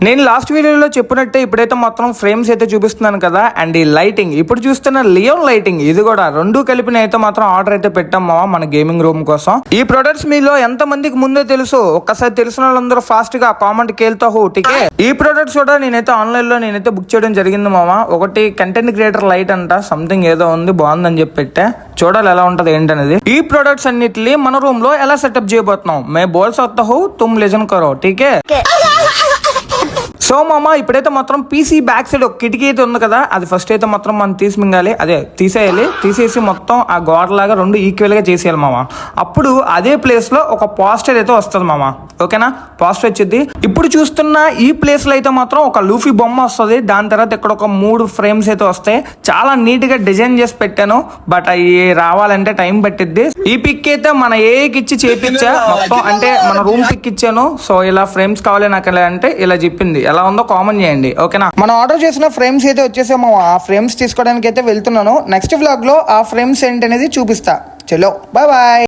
నేను లాస్ట్ వీడియోలో చెప్పినట్టే ఇప్పుడైతే మొత్తం ఫ్రేమ్స్ అయితే చూపిస్తున్నాను కదా, అండ్ ఈ లైటింగ్ ఇప్పుడు చూస్తున్న లియోన్ లైటింగ్ ఇది కూడా రెండు కలిపిన అయితే మాత్రం ఆర్డర్ అయితే పెట్టాం మావా మన గేమింగ్ రూమ్ కోసం. ఈ ప్రొడక్ట్స్ మీలో ఎంత మందికి ముందే తెలుసు, ఒక్కసారి తెలిసిన వాళ్ళందరూ ఫాస్ట్ గా కామెంట్ కేల్తా టికే. ఈ ప్రొడక్ట్స్ కూడా నేనైతే ఆన్లైన్ లో బుక్ చేయడం జరిగింది మావా. ఒకటి కంటెంట్ క్రియేటర్ లైట్ అంట, సంథింగ్ ఏదో ఉంది, బాగుందని చెప్పి పెట్టా. చూడాలి ఎలా ఉంటది ఏంటనేది. ఈ ప్రొడక్ట్స్ అన్నిటిని మన రూమ్ లో ఎలా సెటప్ చేయబోతున్నాం, మే బోల్ సక్తా హూ తుమ్ లిజన్ కరో ఠీకే. సో మామ ఇప్పుడైతే మాత్రం పీసీ బ్యాక్ సైడ్ ఒక కిటికీ అయితే ఉంది కదా, అది ఫస్ట్ అయితే మాత్రం మనం మింగాలి, అదే తీసేసి మొత్తం ఆ గోడలాగా రెండు ఈక్వల్ గా చేసేయాలి మామ. అప్పుడు అదే ప్లేస్ లో ఒక పోస్టర్ అయితే వస్తుంది మామ. ఓకేనా, పోస్టర్ వచ్చింది. ఇప్పుడు చూస్తున్న ఈ ప్లేస్ లో అయితే మాత్రం ఒక లూఫీ బొమ్మ వస్తుంది. దాని తర్వాత ఇక్కడ ఒక 3 ఫ్రేమ్స్ అయితే వస్తాయి. చాలా నీట్ గా డిజైన్ చేసి పెట్టాను, బట్ అవి రావాలంటే టైం పట్టిద్ది. ఈ పిక్ అయితే మన ఏకి ఇచ్చి చేపించా మొత్తం, అంటే మన రూమ్ పిక్ ఇచ్చాను. సో ఇలా ఫ్రేమ్స్ కావాలి నాకు అంటే ఇలా చెప్పింది. ఎలా ఉందో కామెంట్ చేయండి. ఓకేనా, మనం ఆర్డర్ చేసిన ఫ్రేమ్స్ అయితే వచ్చేసాము. ఆ ఫ్రేమ్స్ తీసుకోవడానికి అయితే వెళ్తున్నాను. నెక్స్ట్ వ్లాగ్ లో ఆ ఫ్రేమ్స్ ఏంటనేది చూపిస్తా. చలో బాయ్ బాయ్.